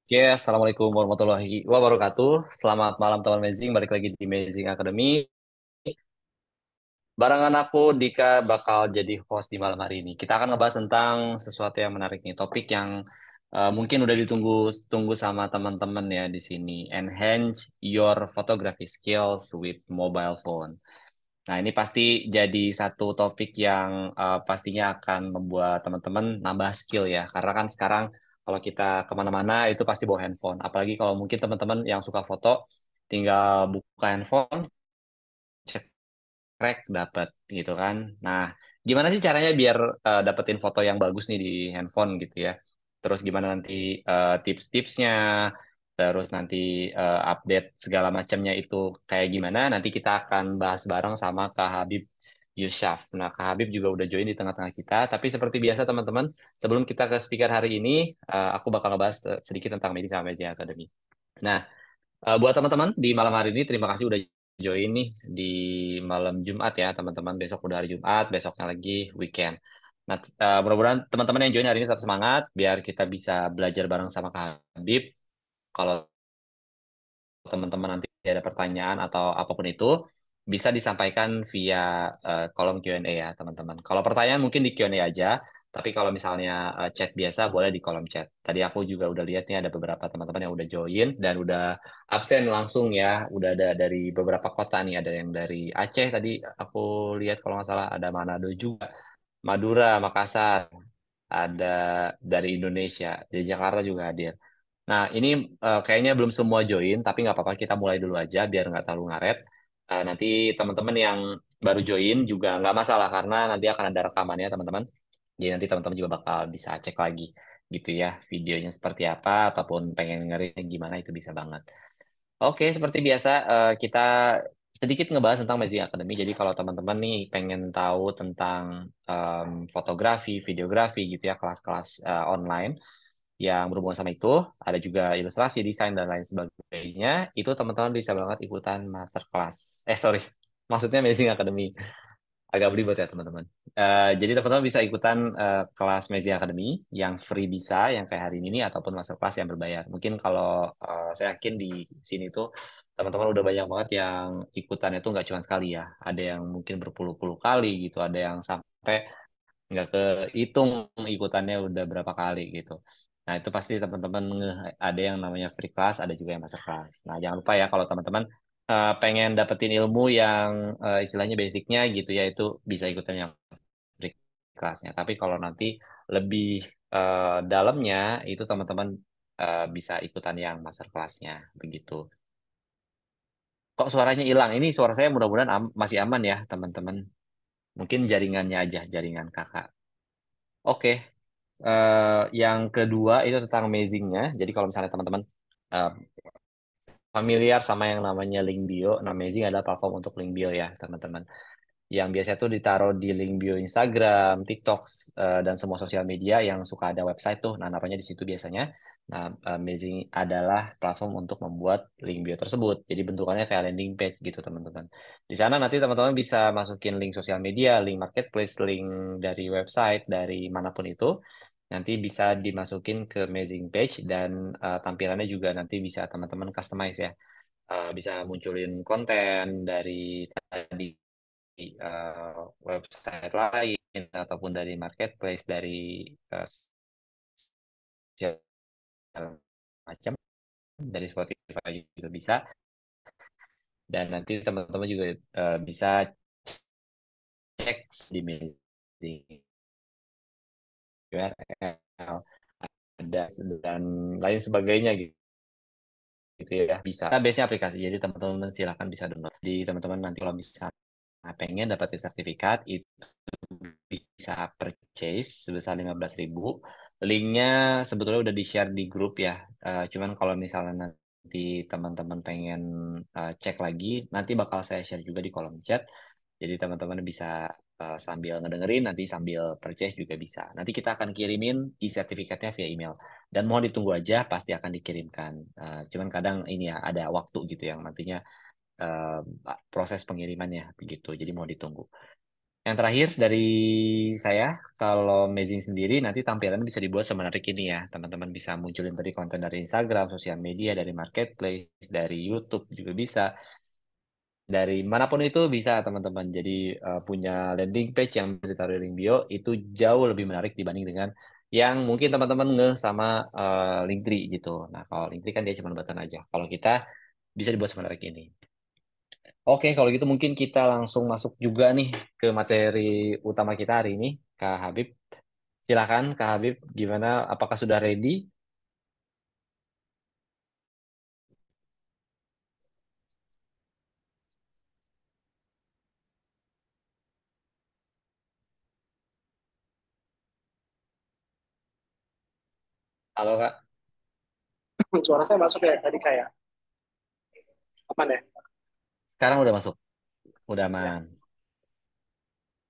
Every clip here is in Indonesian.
Oke, Assalamualaikum warahmatullahi wabarakatuh. Selamat malam teman Amazing, balik lagi di Amazing Academy. Barengan aku, Dika, bakal jadi host di malam hari ini. Kita akan ngebahas tentang sesuatu yang menarik nih, topik yang mungkin udah ditunggu sama teman-teman ya di sini. Enhance your photography skills with mobile phone. Nah, ini pasti jadi satu topik yang pastinya akan membuat teman-teman nambah skill ya. Karena kan sekarang kalau kita kemana-mana itu pasti bawa handphone. Apalagi kalau mungkin teman-teman yang suka foto, tinggal buka handphone, cekrek, dapat gitu kan. Nah, gimana sih caranya biar dapetin foto yang bagus nih di handphone gitu ya. Terus gimana nanti tips-tipsnya, terus nanti update segala macamnya itu kayak gimana, nanti kita akan bahas bareng sama Kak Habib Yusyaf. Nah, Kak Habib juga udah join di tengah-tengah kita, tapi seperti biasa teman-teman, sebelum kita ke speaker hari ini, aku bakal ngebahas sedikit tentang Media sama Media Academy. Nah, buat teman-teman di malam hari ini, terima kasih udah join nih di malam Jumat ya, teman-teman. Besok udah hari Jumat, besoknya lagi weekend. Nah, mudah-mudahan teman-teman yang join hari ini tetap semangat, biar kita bisa belajar bareng sama Kak Habib. Kalau teman-teman nanti ada pertanyaan atau apapun itu, bisa disampaikan via kolom Q&A ya, teman-teman. Kalau pertanyaan mungkin di Q&A aja, tapi kalau misalnya chat biasa, boleh di kolom chat. Tadi aku juga udah lihat nih ada beberapa teman-teman yang udah join dan udah absen langsung ya. Udah ada dari beberapa kota nih, ada yang dari Aceh tadi aku lihat kalau nggak salah, ada Manado juga, Madura, Makassar, ada dari Indonesia, dari Jakarta juga hadir. Nah, ini kayaknya belum semua join, tapi nggak apa-apa, kita mulai dulu aja biar nggak terlalu ngaret. Nanti teman-teman yang baru join juga nggak masalah, karena nanti akan ada rekamannya, teman-teman. Jadi nanti teman-teman juga bakal bisa cek lagi gitu ya, videonya seperti apa, ataupun pengen dengerin gimana, itu bisa banget. Oke, seperti biasa, kita sedikit ngebahas tentang Magic Academy. Jadi kalau teman-teman nih pengen tahu tentang fotografi, videografi gitu ya, kelas-kelas online yang berhubungan sama itu, ada juga ilustrasi, desain, dan lain sebagainya, itu teman-teman bisa banget ikutan masterclass. Sorry, maksudnya Amazing Academy. Agak belibet ya teman-teman. Jadi teman-teman bisa ikutan kelas Amazing Academy yang free bisa, yang kayak hari ini, ataupun masterclass yang berbayar. Mungkin kalau saya yakin di sini tuh teman-teman udah banyak banget yang ikutannya tuh nggak cuma sekali ya. Ada yang mungkin berpuluh-puluh kali gitu, ada yang sampai nggak kehitung ikutannya udah berapa kali gitu. Nah, itu pasti teman-teman ada yang namanya free class, ada juga yang master class. Nah, jangan lupa ya kalau teman-teman pengen dapetin ilmu yang istilahnya basicnya gitu ya, itu bisa ikutan yang free classnya. Tapi kalau nanti lebih dalamnya, itu teman-teman bisa ikutan yang master classnya begitu. Kok suaranya hilang? Ini suara saya mudah-mudahan masih aman ya, teman-teman. Mungkin jaringannya aja, jaringan kakak. Oke. Yang kedua itu tentang amazingnya. Jadi kalau misalnya teman-teman eh, familiar sama yang namanya link bio, nah Amazing adalah platform untuk link bio ya teman-teman. Yang biasanya tuh ditaruh di link bio Instagram, TikTok, dan semua sosial media yang suka ada website tuh. Nah, naruhnya di situ biasanya. Nah, Amazing adalah platform untuk membuat link bio tersebut. Jadi bentukannya kayak landing page gitu teman-teman. Di sana nanti teman-teman bisa masukin link sosial media, link marketplace, link dari website, dari manapun itu. Nanti bisa dimasukin ke Amazing page dan tampilannya juga nanti bisa teman-teman customize ya. Bisa munculin konten dari tadi website lain ataupun dari marketplace dari uh, segala macam, dari Spotify juga bisa, dan nanti teman-teman juga bisa cek di Amazing URL ada dan lain sebagainya gitu ya, bisa. Kita biasanya aplikasi, jadi teman-teman silakan bisa download. Di teman-teman nanti kalau misalnya pengen dapat sertifikat itu bisa purchase sebesar 15.000. Linknya sebetulnya udah di-share di grup ya. Cuman kalau misalnya nanti teman-teman pengen cek lagi, nanti bakal saya share juga di kolom chat. Jadi teman-teman bisa sambil ngedengerin, nanti sambil purchase juga bisa. Nanti kita akan kirimin e-sertifikatnya via email. Dan mohon ditunggu aja, pasti akan dikirimkan. Cuman kadang ini ya, ada waktu gitu yang nantinya eh, proses pengirimannya begitu. Jadi mau ditunggu. Yang terakhir dari saya, kalau Amazing sendiri nanti tampilan bisa dibuat semenarik ini ya. Teman-teman bisa munculin tadi konten dari Instagram, sosial media, dari marketplace, dari YouTube juga bisa. Dari manapun itu bisa teman-teman. Jadi punya landing page yang bisa ditaruh di link bio itu jauh lebih menarik dibanding dengan yang mungkin teman-teman nge sama Linktree gitu. Nah kalau Linktree kan dia cuma button aja. Kalau kita bisa dibuat semenarik ini. Oke, kalau gitu mungkin kita langsung masuk juga nih ke materi utama kita hari ini, Kak Habib. Silakan, Kak Habib, gimana? Apakah sudah ready? Halo, Kak. Suara saya masuk ya tadi kayak aman ya? Sekarang udah masuk, udah Ya, aman.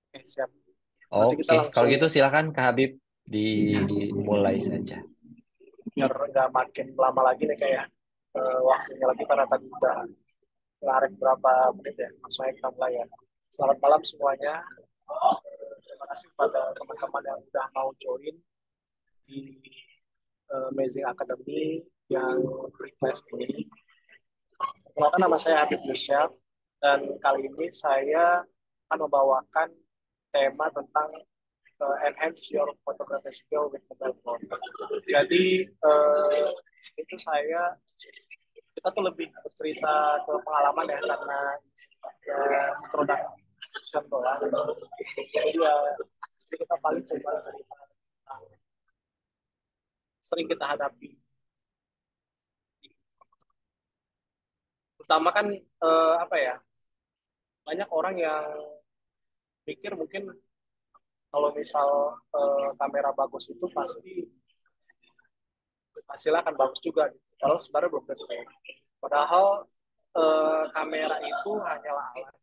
oke, siap. Berarti kita Oke, kalau langsung gitu silakan, Kak Habib, dimulai saja. biar nggak makin lama lagi nih kayak waktunya lagi karena tadi udah ngarek berapa menit ya. Langsung aja kita mulai ya. Selamat malam semuanya. Terima kasih kepada teman-teman yang udah mau join di Amazing Academy yang request ini. Perkenalkan nama saya Habib Misyaf dan kali ini saya akan membawakan tema tentang enhance your photography skill with mobile phone. Jadi di sini tuh kita tuh lebih bercerita ke pengalaman ya karena ya, introduction doang. Jadi ya kita paling coba cerita sering kita hadapi. Utama kan apa ya, banyak orang yang pikir mungkin kalau misal kamera bagus itu pasti hasilnya akan bagus juga. Kalau sebenarnya belum tentu. Padahal kamera itu hanyalah alat.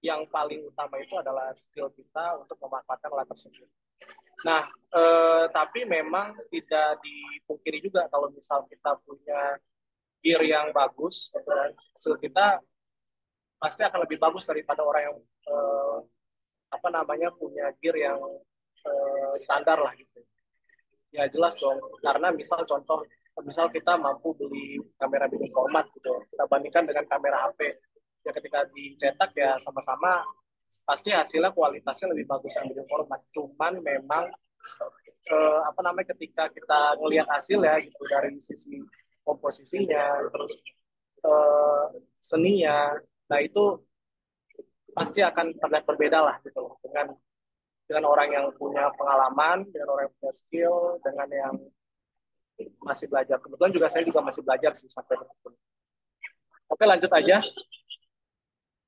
Yang paling utama itu adalah skill kita untuk memanfaatkan alat tersebut. Nah, tapi memang tidak dipungkiri juga kalau misal kita punya gear yang bagus, gitu kan, skill kita pasti akan lebih bagus daripada orang yang apa namanya punya gear yang standar lah gitu. Ya jelas dong, karena misal kita mampu beli kamera minim format gitu, kita bandingkan dengan kamera HP. Ya ketika dicetak ya sama-sama pasti hasilnya kualitasnya lebih bagus yang minim format. Cuman memang apa namanya ketika kita ngelihat hasil ya gitu dari sisi komposisinya, terus eh, seninya, nah itu pasti akan terlihat berbeda lah gitu loh dengan orang yang punya pengalaman, dengan orang yang punya skill, dengan yang masih belajar. Kebetulan juga saya juga masih belajar sih sampai betul. Oke, lanjut aja.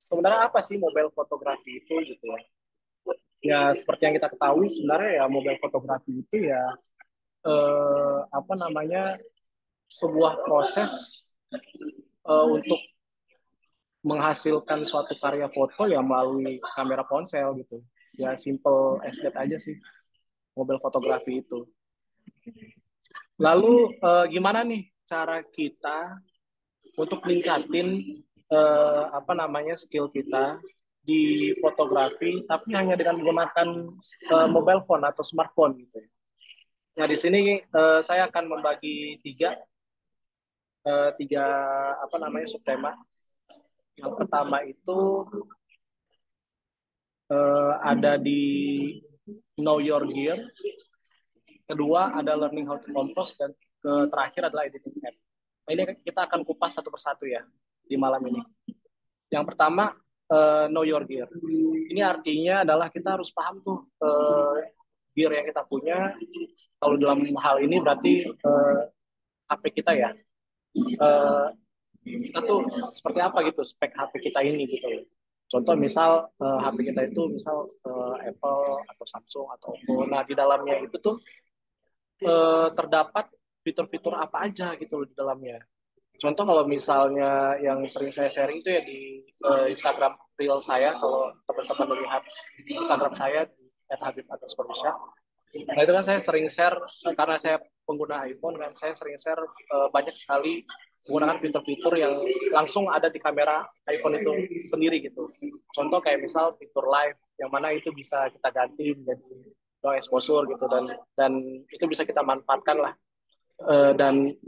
Sebenarnya apa sih mobile fotografi itu gitu ya? Ya seperti yang kita ketahui sebenarnya ya mobile fotografi itu ya apa namanya sebuah proses untuk menghasilkan suatu karya foto ya melalui kamera ponsel gitu. Ya simple as that aja sih mobile fotografi itu. Lalu gimana nih cara kita untuk ningkatin apa namanya skill kita di fotografi tapi hanya dengan menggunakan mobile phone atau smartphone gitu. Nah di sini saya akan membagi tiga apa namanya subtema. Yang pertama itu ada di know your gear, kedua ada learning how to compose, dan terakhir adalah editing app. Nah, ini kita akan kupas satu persatu ya di malam ini. Yang pertama, know your gear. Ini artinya adalah kita harus paham tuh gear yang kita punya. Kalau dalam hal ini berarti HP kita ya. Uh, kita tuh seperti apa gitu spek HP kita ini gitu. Contoh misal HP kita itu misal Apple atau Samsung atau Oppo. Nah di dalamnya itu tuh terdapat fitur-fitur apa aja gitu loh di dalamnya. Contoh kalau misalnya yang sering saya sharing itu ya di Instagram reel saya, kalau teman-teman melihat Instagram saya di @habib_misha. Nah itu kan saya sering share karena saya pengguna iPhone kan, saya sering share banyak sekali menggunakan fitur-fitur yang langsung ada di kamera iPhone itu sendiri gitu. contoh kayak misal fitur live yang mana itu bisa kita ganti menjadi long exposure gitu, dan itu bisa kita manfaatkan lah. Dan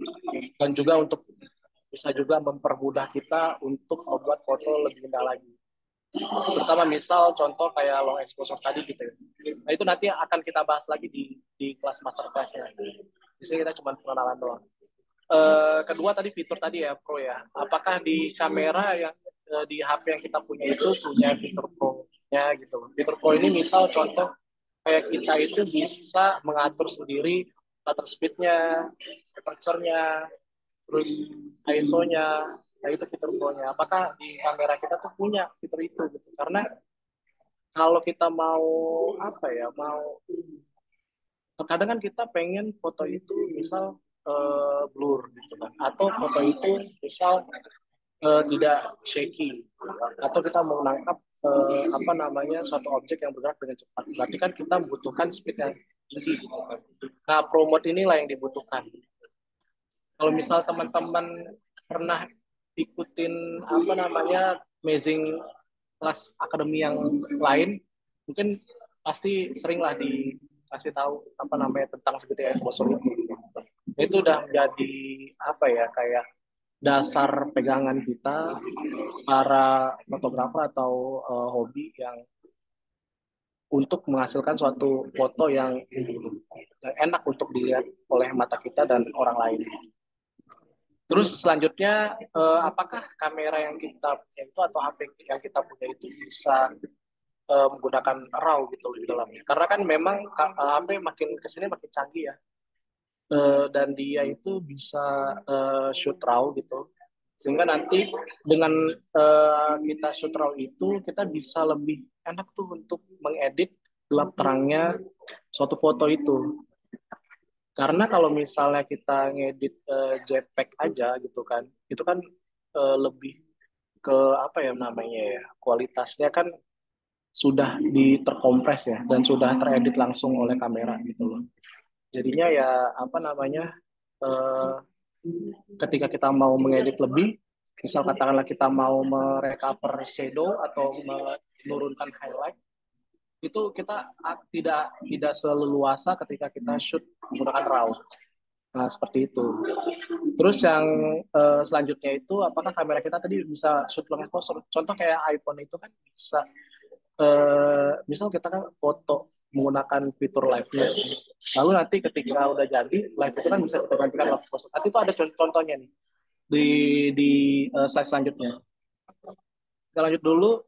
juga untuk bisa juga mempermudah kita untuk membuat foto lebih indah lagi, terutama misal contoh kayak long exposure tadi gitu ya. Nah itu nanti akan kita bahas lagi di kelas master class-nya. Di sini kita cuma pengenalan doang. Kedua tadi fitur tadi ya Pro ya. Apakah di kamera yang di HP yang kita punya itu punya fitur Pro-nya gitu. Fitur Pro ini misal contoh kayak kita itu bisa mengatur sendiri shutter speed-nya, aperture-nya, terus ISO-nya. Nah itu fitur Pro-nya. Apakah di kamera kita tuh punya fitur itu gitu. Karena kalau kita mau apa ya, mau terkadang kan kita pengen foto itu misal blur gitu kan, atau foto itu misal tidak shaky, atau kita mau menangkap apa namanya suatu objek yang bergerak dengan cepat, berarti kan kita membutuhkan speed yang tinggi gitu kan. Nah pro mode inilah yang dibutuhkan. Kalau misal teman-teman pernah ikutin apa namanya amazing kelas akademi yang lain, mungkin pasti sering lah dikasih tahu apa namanya tentang segitiga exposure itu. Itu udah menjadi apa ya, kayak dasar pegangan kita para fotografer atau hobi yang untuk menghasilkan suatu foto yang enak untuk dilihat oleh mata kita dan orang lain. Terus selanjutnya, apakah kamera yang kita punya itu atau HP yang kita punya itu bisa menggunakan RAW gitu di dalamnya? Karena kan memang HP makin kesini makin canggih ya. Dan dia itu bisa shoot RAW gitu. Sehingga nanti dengan kita shoot RAW itu, kita bisa lebih enak tuh untuk mengedit gelap terangnya suatu foto itu. Karena kalau misalnya kita ngedit JPEG aja gitu kan, itu kan lebih ke apa ya namanya ya, kualitasnya kan sudah diterkompres ya dan sudah teredit langsung oleh kamera gitu loh. Jadinya ya apa namanya, eh, ketika kita mau mengedit lebih, misal katakanlah kita mau merecover shadow atau menurunkan highlight, itu kita tidak seleluasa ketika kita shoot menggunakan RAW. Nah, seperti itu. Terus yang selanjutnya itu, apakah kamera kita tadi bisa shoot long exposure? Contoh kayak iPhone itu kan bisa, misal kita kan foto menggunakan fitur live-nya, lalu nanti ketika udah jadi live itu kan bisa kita gantikan long exposure. Nanti itu ada contohnya nih di di slide selanjutnya. Kita lanjut dulu.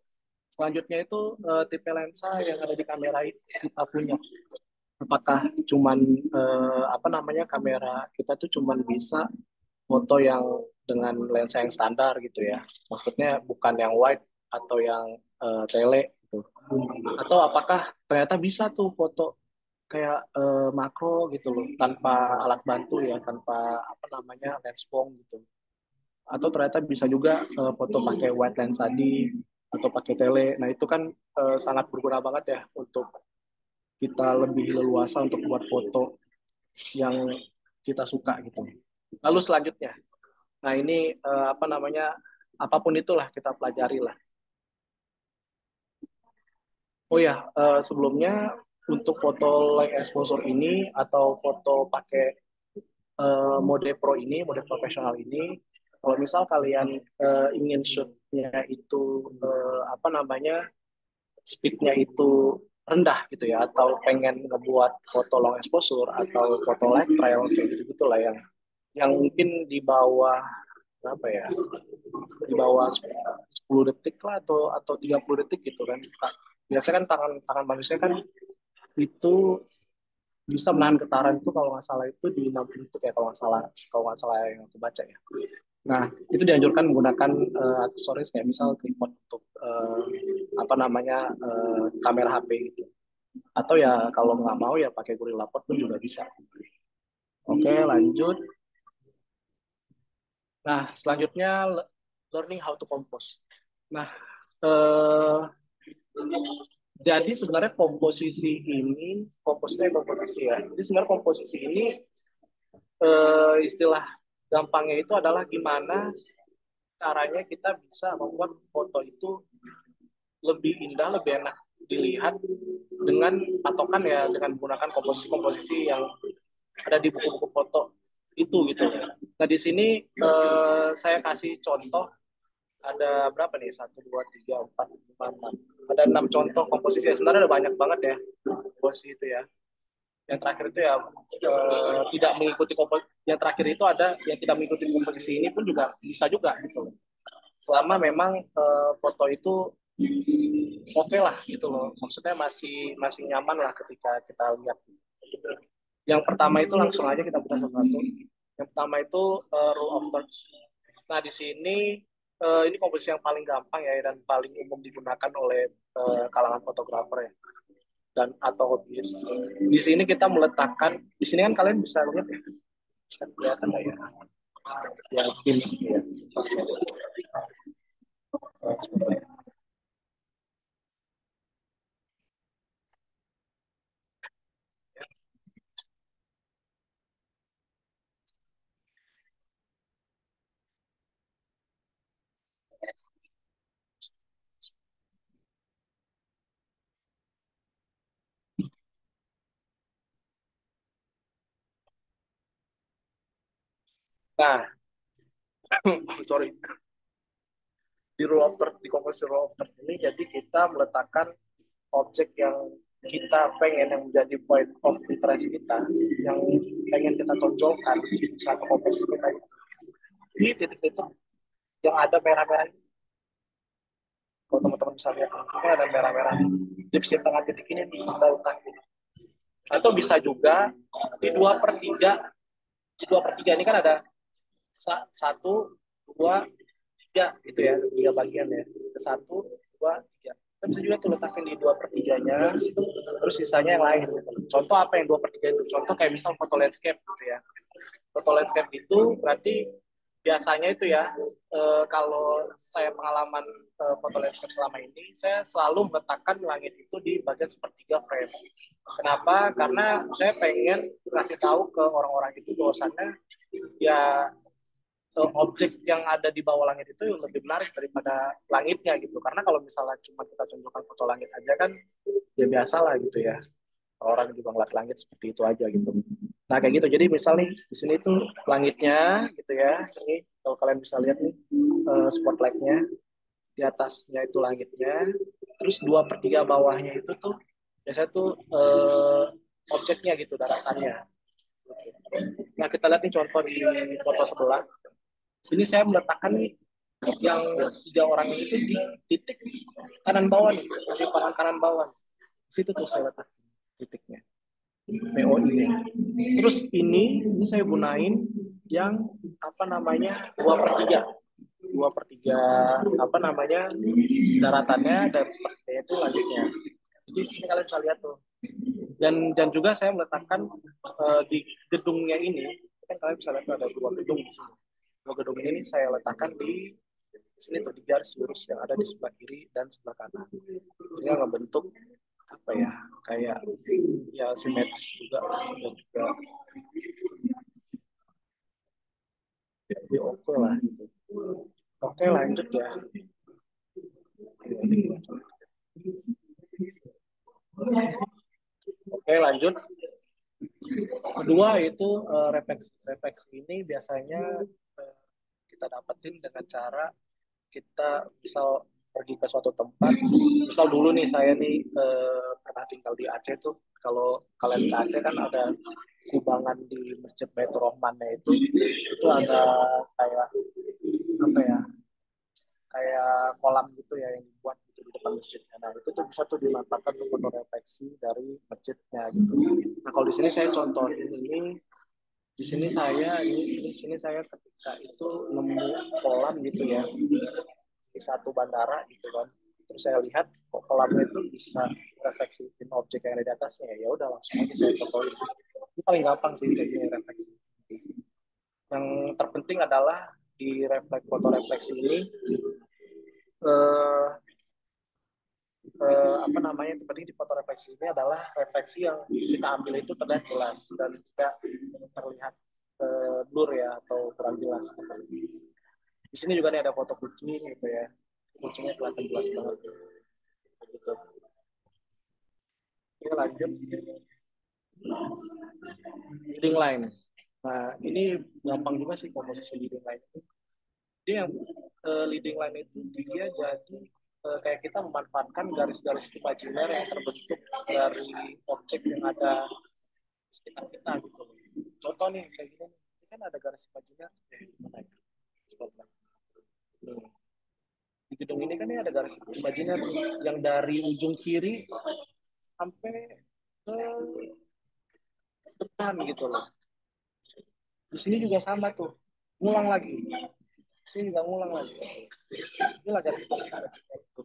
Selanjutnya itu tipe lensa yang ada di kamera kita punya. Apakah cuman apa namanya, kamera kita tuh cuman bisa foto yang dengan lensa yang standar gitu ya. Maksudnya bukan yang wide atau yang tele gitu. Atau apakah ternyata bisa tuh foto kayak makro gitu loh, tanpa alat bantu ya, tanpa apa namanya lens foam gitu. Atau ternyata bisa juga foto pakai wide lens tadi atau pakai tele. Nah, itu kan sangat berguna banget ya untuk kita lebih leluasa untuk buat foto yang kita suka gitu. Lalu selanjutnya, nah ini apa namanya, apapun itulah kita pelajari lah. Oh ya, sebelumnya untuk foto light exposure ini atau foto pakai mode pro ini, mode profesional ini, kalau misal kalian ingin shootnya itu apa namanya, speednya itu rendah gitu ya, atau pengen ngebuat foto long exposure atau foto light trail kayak gitu gitulah, yang mungkin di bawah apa ya, di bawah 10 detik lah, atau 30 detik gitu kan. Biasanya kan tangan tangan manusia kan itu bisa menahan getaran itu kalau nggak salah itu di 60 detik ya, kalau nggak salah yang aku baca ya. Nah, itu dianjurkan menggunakan aksesoris kayak misal tripod untuk apa namanya, kamera HP gitu. Atau ya kalau nggak mau ya pakai Gorilla Pod pun juga bisa. Oke, lanjut. Nah, selanjutnya learning how to compose. Nah, eh, jadi sebenarnya komposisi ya. Jadi sebenarnya komposisi ini istilah gampangnya itu adalah gimana caranya kita bisa membuat foto itu lebih indah, lebih enak dilihat dengan patokan ya dengan menggunakan komposisi-komposisi yang ada di buku-buku foto itu gitu. Nah di sini saya kasih contoh ada berapa nih? Satu, dua, tiga, empat, lima, enam. Ada 6 contoh komposisi. Sebenarnya ada banyak banget ya komposisi itu ya. Yang terakhir itu ya tidak mengikuti komposisi. Yang terakhir itu ada yang tidak mengikuti komposisi ini pun juga bisa juga gitu. Selama memang foto itu oke lah gitu loh. Maksudnya masih masih nyaman lah ketika kita lihat. Yang pertama itu langsung aja kita buka satu-satu. Yang pertama itu rule of thirds. Nah di sini ini komposisi yang paling gampang ya dan paling umum digunakan oleh kalangan fotografer ya dan atau hobis. Di sini kita meletakkan, di sini kan kalian bisa lihat ya, bisa kelihatan nggak ya? Ya, pin ya. Nah, sorry, di rule of third, di komposisi rule of third ini, jadi kita meletakkan objek yang kita pengen yang menjadi point of interest kita, yang pengen kita tonjolkan di satu komposisi kita di titik-titik yang ada merah-merah. Kalau teman-teman bisa lihat, mungkin ada merah-merah di sisi tengah titik ini kita letakkan. Atau bisa juga di 2/3, di 2/3 ini kan ada satu, dua, tiga gitu ya, tiga bagian ya. Satu, dua, tiga. Kita bisa juga tuh letakin di 2/3-nya, terus sisanya yang lain. Contoh apa yang 2/3 itu? Contoh kayak misal foto landscape gitu ya. Foto landscape itu berarti biasanya itu ya, kalau saya pengalaman foto landscape selama ini, saya selalu meletakkan langit itu di bagian sepertiga frame. Kenapa? Karena saya pengen kasih tahu ke orang-orang itu bahwasannya ya objek yang ada di bawah langit itu lebih menarik daripada langitnya gitu. Karena kalau misalnya cuma kita tunjukkan foto langit aja kan ya biasa lah gitu ya. Orang juga ngeliat langit seperti itu aja gitu. Nah kayak gitu. Jadi misal nih di sini tuh langitnya gitu ya. Ini kalau kalian bisa lihat nih spotlightnya di atasnya itu langitnya. Terus 2/3 bawahnya itu tuh biasanya tuh objeknya gitu daratannya. Nah kita lihat nih contoh di foto sebelah. Sini saya meletakkan nih yang 3 orang itu di titik kanan bawah nih, masih kanan bawah. Di situ tuh saya letak titiknya. VO-nya. Terus ini saya gunain yang apa namanya 2/3, 2/3 apa namanya daratannya dan sepertinya itu lanjutnya. Jadi di sini kalian bisa lihat tuh. Dan juga saya meletakkan di gedungnya ini kan kalian bisa lihat tuh ada 2 gedung di sini. 2 gedung ini saya letakkan di sini tuh di garis lurus yang ada di sebelah kiri dan sebelah kanan sehingga ngebentuk apa ya kayak ya simetris juga dan juga lebih oke lah gitu. Oke lanjut ya. Oke lanjut. Kedua itu refleksi. Refleksi ini biasanya uh, kita dapetin dengan cara kita misal pergi ke suatu tempat. Misal dulu nih saya nih pernah tinggal di Aceh tuh. Kalau kalian ke Aceh kan ada kubangan di Masjid Baitur Rahmannya itu ada kayak apa ya kayak kolam gitu ya yang dibuat gitu di depan masjidnya. Nah itu tuh bisa tuh dimanfaatkan untuk foto refleksi dari masjidnya gitu. Nah kalau di sini saya contohin ini di sini saya ini di sini saya ketika itu nemu kolam gitu ya di satu bandara gitu kan. Terus saya lihat kok kolamnya itu bisa refleksiin objek yang ada di atasnya. Ya udah langsung aja saya fotoin. Ini paling gampang sih kayak gini refleksi. Yang terpenting adalah di foto refleksi ini eh, apa namanya terpenting di foto refleksi ini adalah refleksi yang kita ambil itu terlihat jelas dan tidak terlihat blur ya atau kurang jelas. Di sini juga nih ada foto kucing gitu ya. Kucingnya kelihatan jelas banget. gitu. Oke, lanjut. Leading line. Nah, ini gampang juga sih komposisi leading line itu. Dia yang leading line itu dia jadi kayak kita memanfaatkan garis-garis imajiner yang terbentuk dari objek yang ada di sekitar kita gitu. Contoh nih kayak gini, ini kan ada garis imajiner, gimana ya? Spotlight. Nih, di gedung ini kan ini ada garis imajiner yang dari ujung kiri sampai ke depan gitu loh. Di sini juga sama tuh, ngulang lagi. Di sini juga ngulang lagi. Inilah garis-garis itu.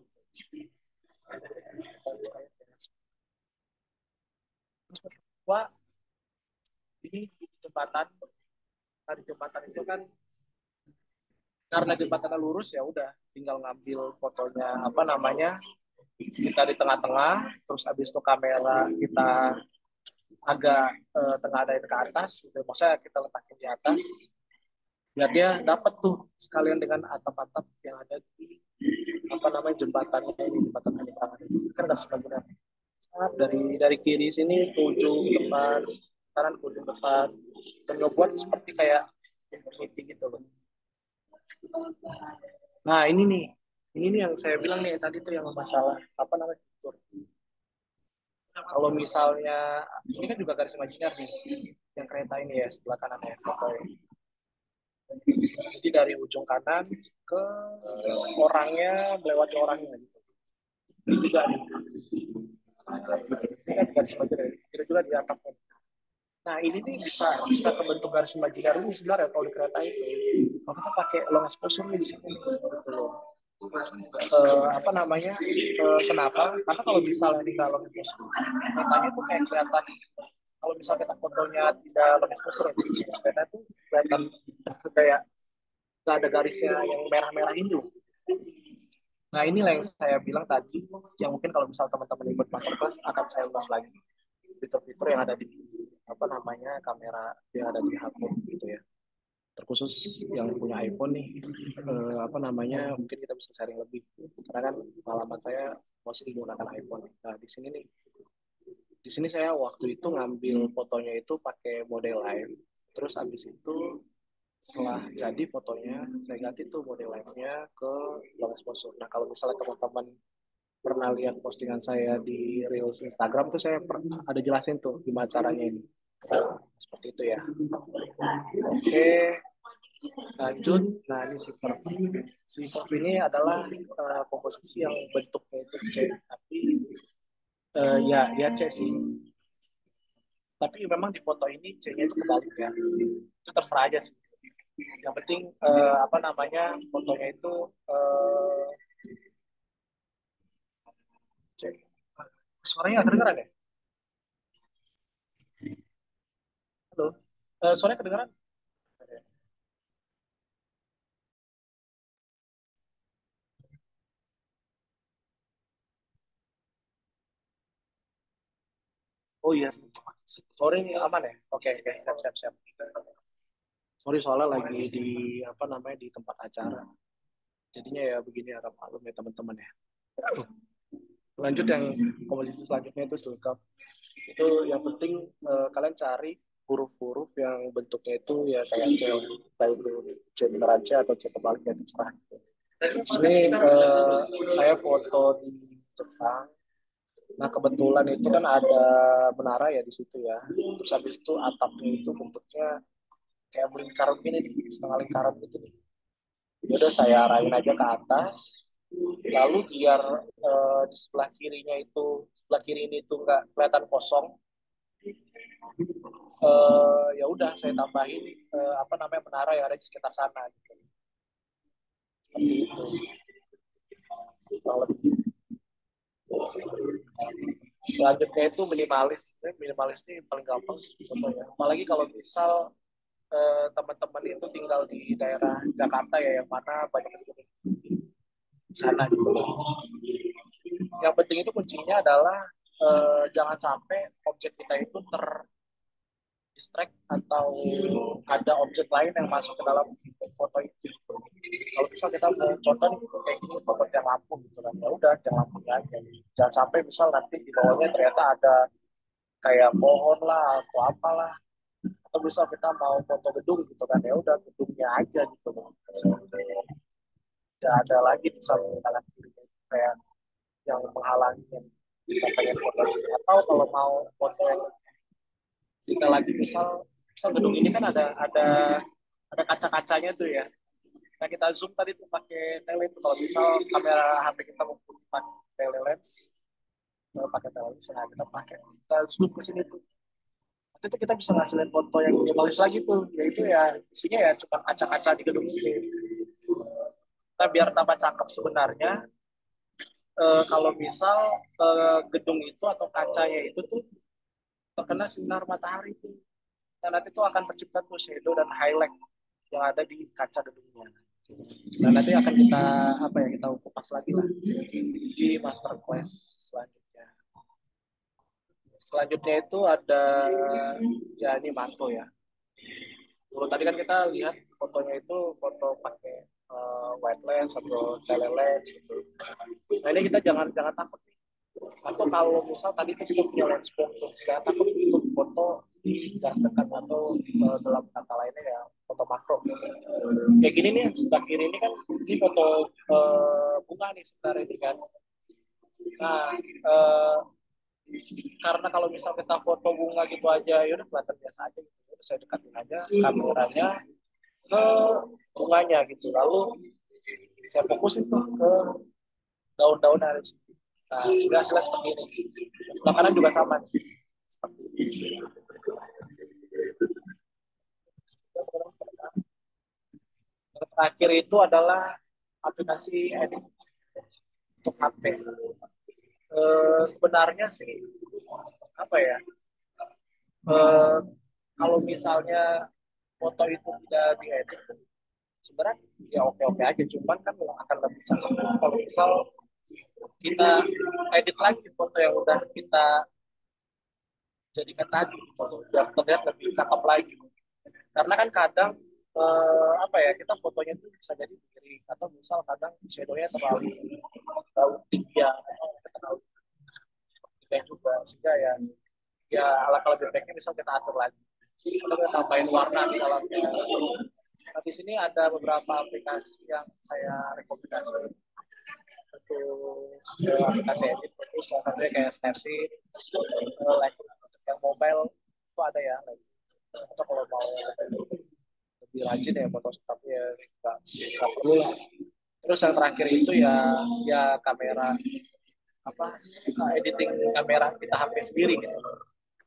Terus kedua, ini jembatan. Nah, di jembatan itu kan karena jembatannya lurus ya udah tinggal ngambil fotonya apa namanya kita di tengah-tengah, terus abis itu kamera kita agak tengah-tengah ke atas, gitu. Maksudnya kita letakin di atas, biar dia dapat tuh sekalian dengan atap-atap yang ada di apa namanya jembatannya ini, jembatan penyeberangan ini kan nggak sebagian dari kiri sini ke ujung depan, kanan ke ujung depan, dan ngebuat seperti kayak meeting gitu loh. Nah ini nih yang saya bilang nih tadi tuh yang masalah apa namanya fitur. Kalau misalnya ini kan juga garis imajiner nih, yang kereta ini ya sebelah kanan ya foto ya. Jadi dari ujung kanan ke orangnya melewati orangnya gitu. Ini juga nih. Ini kan garis imajiner, itu juga di atapnya. Nah ini nih bisa bisa kebentuk garis imajiner ini sebenarnya kalau di kereta itu. Kalau kita pakai long exposure nih di sini gitu loh. Apa namanya kenapa? Karena kalau misalnya di long exposure, keretanya tuh kayak kelihatan kalau misalnya kita fotonya tidak long exposure, kereta tuh kelihatan kayak nggak ada garisnya yang merah-merah ini. Nah inilah yang saya bilang tadi, yang mungkin kalau misal teman-teman ikut masterclass akan saya ulas lagi fitur-fitur yang ada di apa namanya kamera yang ada di HP gitu ya. Terkhusus yang punya iPhone nih, apa namanya mungkin kita bisa sharing lebih karena kan pengalaman saya masih menggunakan iPhone. Nah di sini saya waktu itu ngambil fotonya itu pakai model lain, terus abis itu setelah jadi fotonya saya ganti tuh model lainnya ke long exposure. Nah kalau misalnya teman-teman pernah lihat postingan saya di Reels Instagram tuh saya ada jelasin tuh gimana caranya ini. Seperti itu ya. Oke, lanjut. Nah, ini si curve. Si curve ini adalah komposisi yang bentuknya itu C, tapi ya dia C sih. Tapi memang di foto ini C-nya itu kebalik ya. Itu terserah aja sih. Yang penting apa namanya fotonya itu C. Suaranya nggak kedengeran ya? Halo? Suaranya kedengeran? Oh iya, sorry ini aman ya? Oke, oke, siap, siap, siap. Sorry soalnya lagi di apa namanya di tempat acara. Jadinya ya begini harap maklum ya teman-teman ya. Lanjut yang komposisi selanjutnya itu silkap. Itu yang penting kalian cari huruf-huruf yang bentuknya itu ya kayak C, kayak itu C beneran C atau C kebalik ya terserah. Di sini saya foto di Jepang. Nah kebetulan itu kan ada menara ya di situ ya. Terus habis itu atapnya itu bentuknya kayak melingkar begini nih, setengah lingkaran gitu nih. Ya udah saya arahin aja ke atas. Lalu biar di sebelah kirinya itu sebelah kiri ini tuh nggak kelihatan kosong, ya udah saya tambahin apa namanya menara yang ada di sekitar sana gitu. Seperti itu. Kalau selanjutnya itu minimalis. Minimalis ini paling gampang sih contohnya. Apalagi kalau misal teman-teman itu tinggal di daerah Jakarta ya yang mana banyak di sana gitu. Yang penting itu kuncinya adalah jangan sampai objek kita itu distract atau ada objek lain yang masuk ke dalam foto itu. Kalau bisa kita mau contoh nih kayak gini foto yang lampu gitu kan, ya udah tiang lampunya aja. Jangan sampai misal nanti di bawahnya ternyata ada kayak pohon lah atau apalah, atau misal kita mau foto gedung gitu kan, ya udah gedungnya aja gitu kan. Tidak ada lagi misal kanan kirinya kayak yang menghalangi yang kita pengen foto. Atau kalau mau foto yang kita lagi misal misal gedung ini kan ada kaca-kacanya tuh ya. Nah kita zoom tadi tuh pakai tele itu, kalau misal kamera HP kita mau pakai telelens, pakai telelens, nah kita zoom ke sini tuh. Waktu itu kita bisa ngasilin foto yang lebih bagus lagi tuh, yaitu ya isinya ya cuma kaca-kaca di gedung ini. Kita biar tambah cakep sebenarnya, kalau misal gedung itu atau kacanya itu tuh terkena sinar matahari tuh, dan nanti tuh akan tercipta tuh shadow dan highlight yang ada di kaca gedungnya. Nah nanti akan kita apa ya, kita kupas lagi lah di masterclass selanjutnya. Selanjutnya itu ada, ya ini manto ya. Dulu tadi kan kita lihat fotonya itu foto pakai wide lens atau telelens gitu. Nah ini kita jangan jangan takut nih. Atau kalau misal tadi tuh kita punya lens box tuh, jangan takut untuk foto di jarak dekat atau dalam kata lainnya ya foto makro. Kayak gini nih sebelah kiri ini kan ini foto bunga nih sebenarnya ini kan. Nah, karena kalau misal kita foto bunga gitu aja, ya udah kelihatan biasa aja gitu. Udah saya dekatin aja kameranya ke bunganya gitu. Lalu saya fokusin tuh ke daun-daun dari situ. Nah, hasilnya seperti ini. Sebelah kanan juga sama nih. Seperti ini. Yang terakhir itu adalah aplikasi edit untuk HP. Sebenarnya sih apa ya? Eh, Kalau misalnya foto itu tidak diedit, sebenarnya ya oke-oke aja, cuman kan akan lebih cakep kalau misal kita edit lagi foto yang udah kita jadikan tadi foto biar terlihat lebih cakep lagi. Karena kan kadang apa ya, kita fotonya itu bisa jadi miring atau misal kadang shadownya terlalu tinggi ya, atau terlalu tinggi juga, sehingga ya alangkah lebih baiknya misal kita atur lagi atau kita tambahin warna di dalamnya. Nah, di sini ada beberapa aplikasi yang saya rekomendasi untuk aplikasi edit, itu salah satunya kayak Snapseed, like untuk yang mobile itu ada ya, like. Atau kalau mau lebih rajin ya foto, tapi ya nggak perlu lah. Terus yang terakhir itu ya ya kamera apa, editing kamera kita HP sendiri gitu.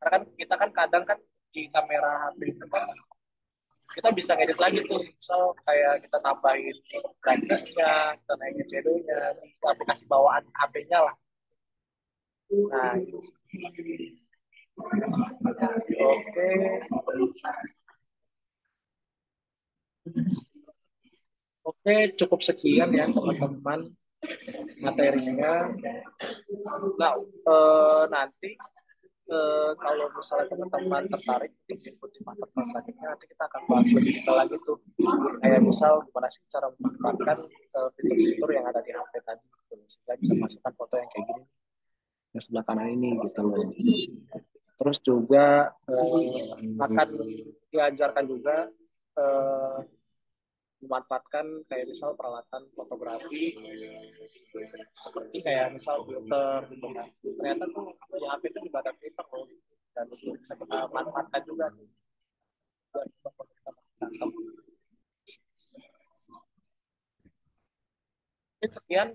Karena kan kita kan kadang kan di kamera HP itu kan kita bisa ngedit lagi tuh, misal kayak kita tambahin brightness-nya, kita naikin shadow-nya di aplikasi bawaan HP-nya lah. Nah gitu. Oke. Oke, cukup sekian ya teman-teman materinya. Nah, nanti kalau misalnya teman-teman tertarik untuk ikuti masterclass selanjutnya, nanti kita akan bahas lebih detail lagi tuh. Kayak misal gimana sih cara memanfaatkan fitur-fitur yang ada di HP tadi, gitu. Sehingga bisa masukkan foto yang kayak gini, yang sebelah kanan ini gitu loh. Terus juga akan diajarkan juga eh, memanfaatkan kayak misal peralatan fotografi seperti kayak misal filter gitu kan. Ternyata tuh di HP itu juga ada filter loh, dan itu bisa kita manfaatkan juga tuh buat foto kita cakep. Mungkin sekian,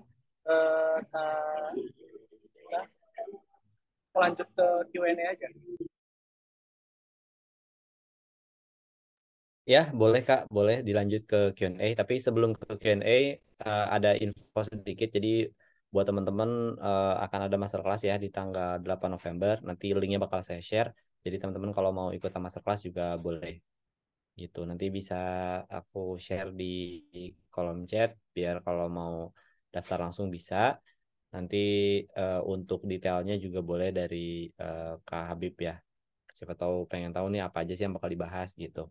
kita lanjut ke Q&A aja. Ya, boleh Kak, boleh dilanjut ke Q&A. Tapi sebelum ke Q&A, ada info sedikit. Jadi buat teman-teman akan ada masterclass ya di tanggal 8 November. Nanti linknya bakal saya share. Jadi teman-teman kalau mau ikut masterclass juga boleh gitu. Nanti bisa aku share di kolom chat biar kalau mau daftar langsung bisa. Nanti untuk detailnya juga boleh dari Kak Habib ya. Siapa tahu pengen tahu nih apa aja sih yang bakal dibahas gitu.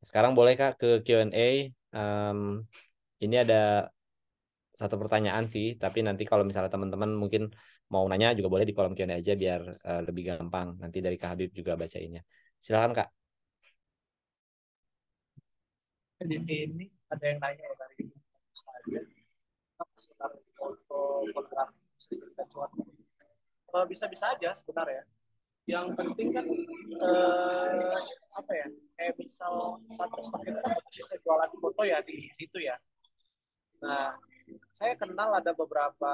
Sekarang boleh Kak ke Q&A. Em, ini ada satu pertanyaan sih, tapi nanti kalau misalnya teman-teman mungkin mau nanya juga boleh di kolom Q&A aja biar lebih gampang. Nanti dari Kak Habib juga bacainnya. Silakan Kak. Di sini ada yang nanya ya dari saya, apa sebenarnya foto fotografi bisa dijadikan cuan? Bisa-bisa aja sebenarnya. Yang penting kan apa ya? Kayak misal satu stok itu kan bisa jualan foto ya di situ ya. Nah, saya kenal ada beberapa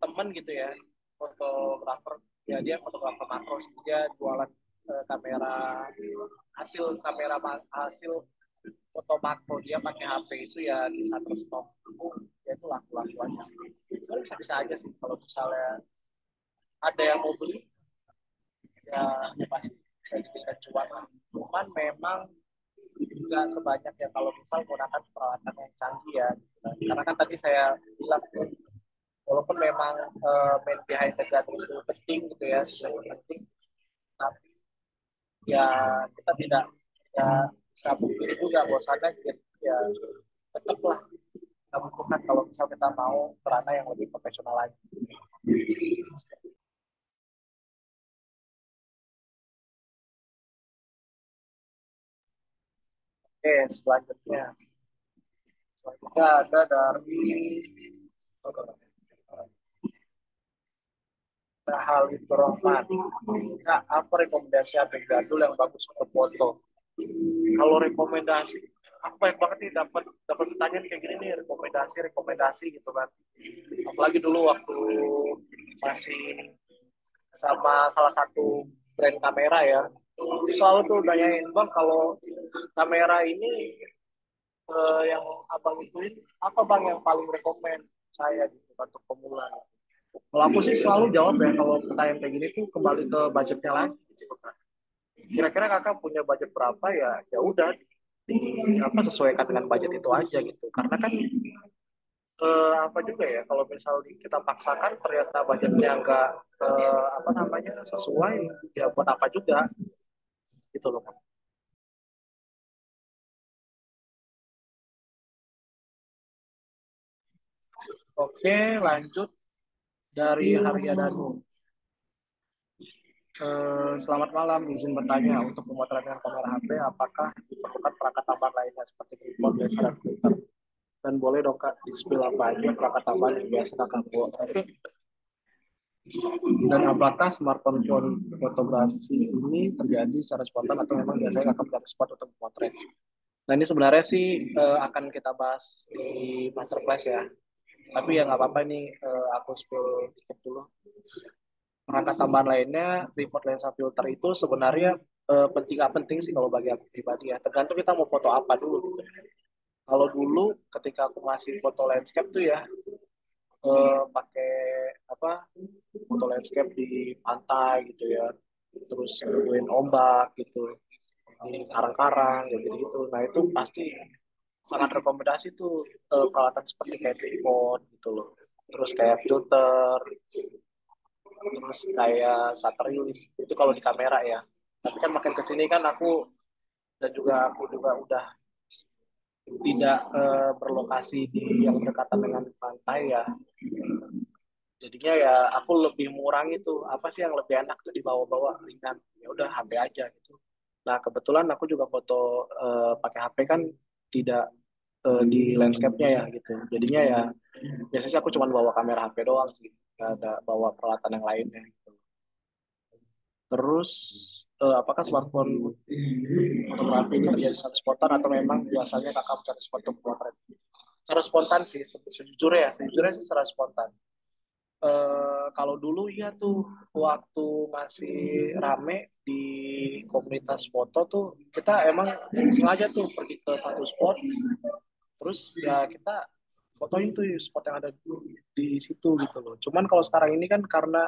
temen gitu ya, fotografer. Ya dia fotografer makro, dia jualan kamera hasil foto makro dia pakai HP itu ya di satu stok itu ya itu laku-laku aja sih. Sebenarnya bisa-bisa aja sih kalau misalnya ada yang mau beli ya pasti bisa diberikan cuan lah. Cuman memang nggak sebanyak ya kalau misal menggunakan peralatan yang canggih ya. Karena kan tadi saya bilang walaupun memang main behind the gun itu penting gitu ya, sesuatu penting, tapi ya kita tidak ya bisa pungkiri juga bahwasannya ya tetaplah kita butuhkan kalau misal kita mau kerana yang lebih profesional lagi. Oke, selanjutnya ada dari hal itu Rohman. Kak, apa rekomendasi HP jadul yang bagus untuk foto? Kalau rekomendasi, aku banyak banget nih dapat dapat pertanyaan kayak gini nih, rekomendasi gitu kan. Apalagi dulu waktu masih sama salah satu brand kamera ya, itu selalu tuh nanyain bang kalau kamera ini yang abang ituin apa bang yang paling rekomend saya gitu kan, untuk pemula. Kalau aku sih selalu jawab ya kalau pertanyaan kayak gini tuh kembali ke budgetnya lagi gitu kan. Kira-kira kakak punya budget berapa ya? Ya udah di apa sesuaikan dengan budget itu aja gitu. Karena kan apa juga ya kalau misal kita paksakan ternyata budgetnya nggak apa namanya sesuai ya buat apa juga gitu loh. Oke, lanjut dari Haria Danu. Selamat malam, izin bertanya untuk pemotretan dengan kamera HP, apakah diperlukan perangkat tambahan lainnya seperti tripod, laser, dan filter? Dan boleh dong Kak, di-spill apa aja perangkat tambahan yang biasa Kakak bawa? Oke. Dan apakah smartphone fotografi ini terjadi secara spontan atau memang biasanya Kakak mencari spot untuk memotret? Nah ini sebenarnya sih akan kita bahas di masterclass ya. Tapi ya nggak apa-apa nih, aku spill dikit dulu. Perangkat tambahan lainnya, tripod lensa filter itu sebenarnya penting nggak penting sih kalau bagi aku pribadi ya. Tergantung kita mau foto apa dulu gitu. Kalau dulu ketika aku masih foto landscape tuh ya pakai apa foto landscape di pantai gitu ya. Terus nemuin ombak gitu di karang-karang ya gitu gitu. Nah itu pasti sangat rekomendasi tuh peralatan seperti kayak tripod gitu loh. Terus kayak filter, terus kayak shutter release itu kalau di kamera ya. Tapi kan makin kesini kan aku juga udah tidak berlokasi di yang berdekatan dengan pantai ya. Jadinya ya aku lebih mengurangi tuh apa sih yang lebih enak tuh dibawa-bawa ringan. Ya udah HP aja gitu. Nah kebetulan aku juga foto pakai HP kan tidak di landscape-nya ya gitu. Jadinya ya biasanya aku cuma bawa kamera HP doang sih. Gak ada bawa peralatan yang lainnya gitu. Terus apakah smartphone fotografi ini terjadi secara spontan atau memang biasanya kakak mencari spot untuk potret? Secara spontan sih, sejujurnya sih secara spontan. Kalau dulu iya tuh waktu masih rame di komunitas foto tuh kita emang sengaja tuh pergi ke satu spot, terus ya kita fotoin tuh spot yang ada di situ gitu loh. Cuman kalau sekarang ini kan karena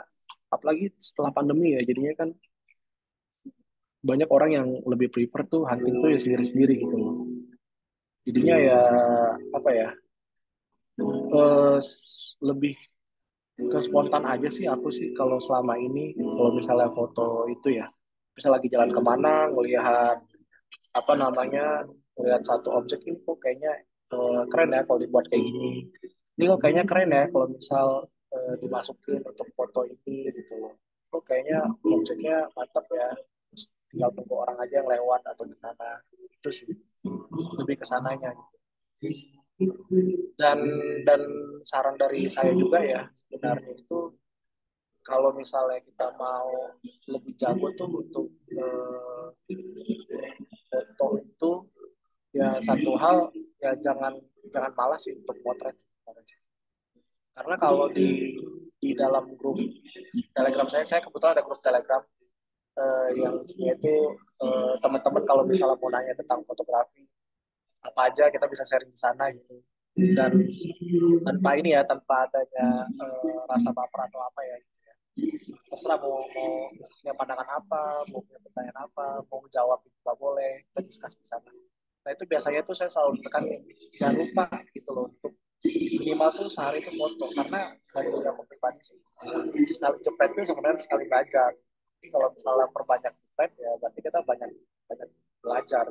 apalagi setelah pandemi ya jadinya kan banyak orang yang lebih prefer tuh hunting tuh ya sendiri-sendiri gitu loh. Jadinya ya apa ya lebih ke spontan aja sih aku sih kalau selama ini kalau misalnya foto itu ya bisa lagi jalan kemana ngelihat apa namanya ngelihat satu objek info kayaknya keren ya kalau dibuat kayak gini Ini kok kayaknya keren ya kalau misal dimasukin untuk foto ini gitu loh. Kok kayaknya objeknya mantap ya. Terus tinggal tunggu orang aja yang lewat atau gimana. Itu sih lebih ke sananya. Dan dan saran dari saya juga ya sebenarnya itu kalau misalnya kita mau lebih jago tuh untuk foto itu ya satu hal ya jangan jangan malas sih untuk potret. Karena kalau di dalam grup Telegram saya kebetulan ada grup Telegram yang isinya itu teman-teman kalau misalnya mau nanya tentang fotografi apa aja kita bisa sharing di sana gitu. Dan tanpa ini ya tanpa adanya rasa baper atau apa ya gitu ya. Terserah mau punya pandangan apa, mau punya pertanyaan apa, mau jawab juga boleh, kita diskus di sana. Nah itu biasanya tuh saya selalu tekanin jangan lupa gitu loh untuk minimal tuh sehari itu foto karena dari aku pribadi sih sekali jepret itu sebenarnya sekali belajar. Jadi kalau misalnya perbanyak jepret ya berarti kita banyak banyak belajar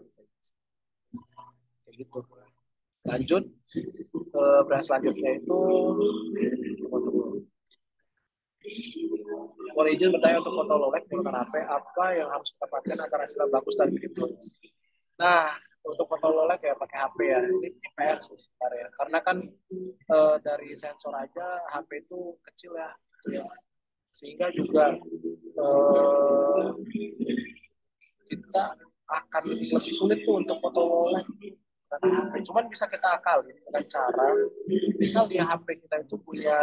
kayak gitu. Lanjut brand selanjutnya itu boleh izin bertanya untuk foto low light menggunakan HP apa yang harus kita perhatikan agar hasilnya bagus dan bagus. Nah, untuk foto low light ya pakai HP ya. Ini PR sih sebenarnya. Karena kan dari sensor aja HP itu kecil ya. Sehingga juga kita akan lebih sulit tuh untuk foto low light dengan HP. Cuman bisa kita akali dengan cara misal di HP kita itu punya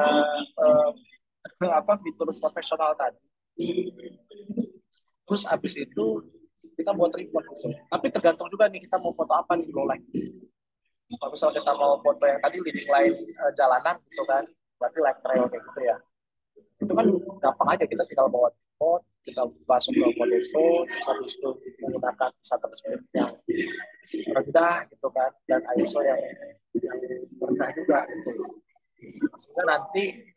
eh, apa fitur profesional tadi. Terus abis itu kita buat report gitu. Tapi tergantung juga nih kita mau foto apa nih low light. Kalau misalnya kita mau foto yang tadi leading line jalanan gitu kan, berarti light trail kayak gitu ya. Itu kan gampang aja kita tinggal bawa tripod, kita masuk ke mode phone, terus habis itu menggunakan shutter speed yang rendah gitu kan, dan ISO yang rendah juga gitu. Sehingga nanti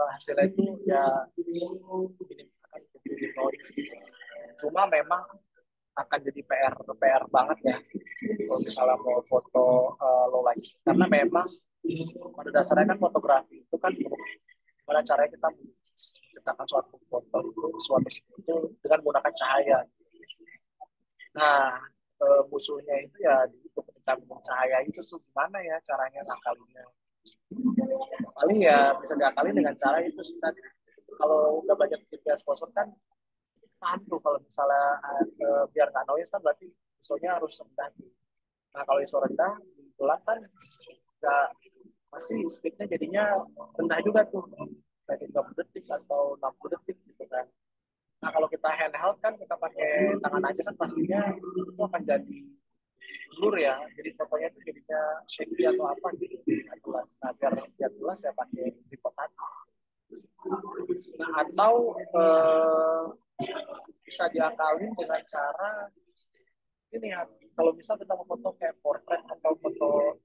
hasilnya itu ya ini akan jadi noise gitu. Cuma memang akan jadi PR banget ya kalau misalnya mau foto low light karena memang pada dasarnya kan fotografi itu kan gimana caranya kita menciptakan suatu foto itu suatu itu dengan menggunakan cahaya. Nah musuhnya itu ya itu ketika menggunakan cahaya itu tuh gimana ya caranya ngakalinya. Paling ya bisa diakali dengan cara itu sih tadi. Kalau udah banyak GPS sponsor kan paham tuh kalau misalnya biar nggak noise kan berarti ISO-nya harus rendah. Nah kalau ISO rendah gelap kan nggak pasti speednya jadinya rendah juga tuh kayak 30 detik atau 60 detik gitu kan. Nah kalau kita handheld kan kita pakai tangan aja kan pastinya itu akan jadi blur ya. Jadi fotonya itu jadinya shaky atau apa gitu. Nah biar jelas ya pakai tripod tadi. Nah atau bisa diakalin dengan cara ini ya kalau misal kita mau foto kayak portrait atau foto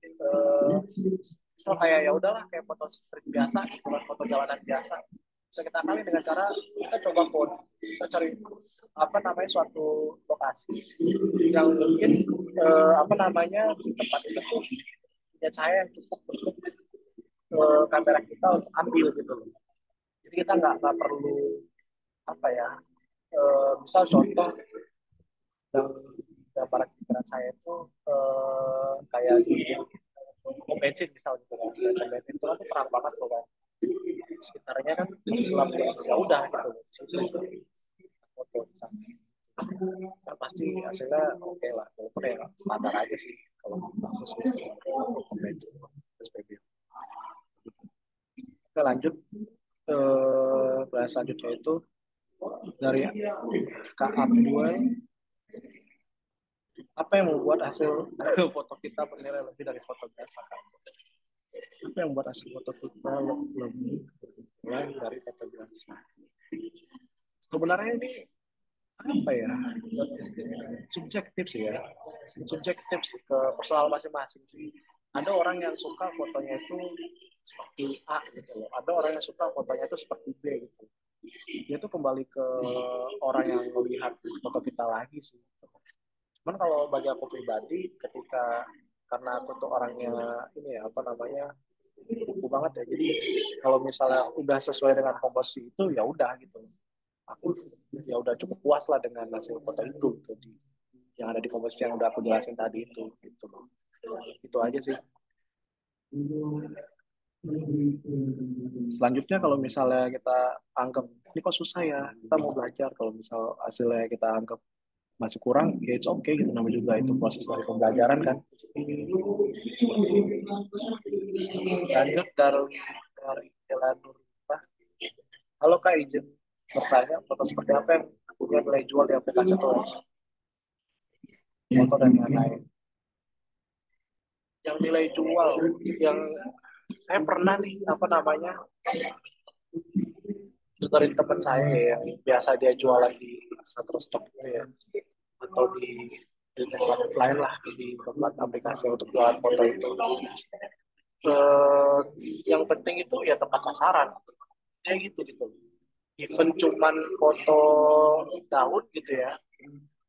misal kayak ya udahlah kayak foto street biasa gitu kan foto jalanan biasa bisa kita kali dengan cara kita coba foto kita cari apa namanya suatu lokasi yang mungkin apa namanya di tempat itu tuh punya cahaya yang cukup untuk kamera kita untuk ambil gitu loh jadi kita nggak perlu apa ya misal contoh yang gambaran pikiran saya itu kayak di pom bensin misalnya gitu kan pom bensin itu kan tuh terang banget tuh kan sekitarnya kan gelap ya udah gitu situ foto misalnya kan pasti hasilnya oke lah walaupun ya standar aja sih kalau bagus pom bensin SPB. Oke lanjut bahas selanjutnya itu dari Kak Abdul apa yang membuat hasil foto kita bernilai lebih dari foto biasa kan? Apa yang membuat hasil foto kita lebih bernilai dari foto biasa? Sebenarnya ini apa ya? Subjektif sih ya. Subjektif sih ke personal masing-masing sih. Ada orang yang suka fotonya itu seperti A gitu loh. Ada orang yang suka fotonya itu seperti B gitu. Dia tuh kembali ke orang yang melihat foto kita lagi sih. Cuman kalau bagi aku pribadi, ketika karena aku tuh orangnya ini ya apa namanya banget ya. Jadi kalau misalnya udah sesuai dengan komposisi itu ya udah gitu. Aku ya udah cukup puas lah dengan hasil foto itu gitu, yang ada di komposisi yang udah aku jelasin tadi itu gitu loh. Itu aja sih. Selanjutnya kalau misalnya kita anggap ini kok susah ya, kita mau belajar. Kalau misal hasilnya kita anggap masih kurang, ya it's okay gitu. Namanya juga itu proses dari pembelajaran kan. Lanjut dari jalan Nurullah. Halo Kak, izin bertanya, foto seperti apa yang punya nilai jual di aplikasi atau website? Foto dan lain-lain. Yang nilai jual, yang saya pernah nih, apa namanya, dengerin teman saya ya, yang biasa dia jualan di Shutterstock itu ya, atau di tempat lain lah, di tempat aplikasi untuk jualan foto itu. Eh, yang penting itu ya tepat sasaran, kayak gitu gitu. Even cuman foto daun gitu ya,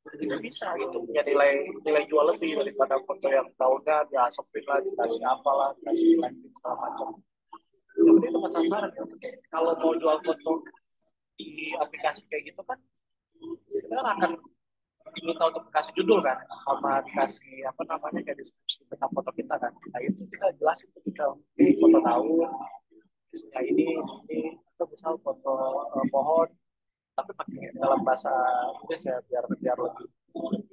itu bisa gitu punya nilai nilai jual lebih daripada foto yang daunnya diasupin lah, dikasih apalah, dikasih lighting segala macam. Yang penting tepat sasaran ya. Kalau mau jual foto di aplikasi kayak gitu kan, kita kan akan diminta untuk kasih judul kan, sama dikasih apa namanya kayak deskripsi tentang foto kita kan. Nah itu kita jelasin tuh, kita ini foto daun, isinya ini atau misal foto pohon, tapi pakai dalam bahasa Inggris ya, biar biar lebih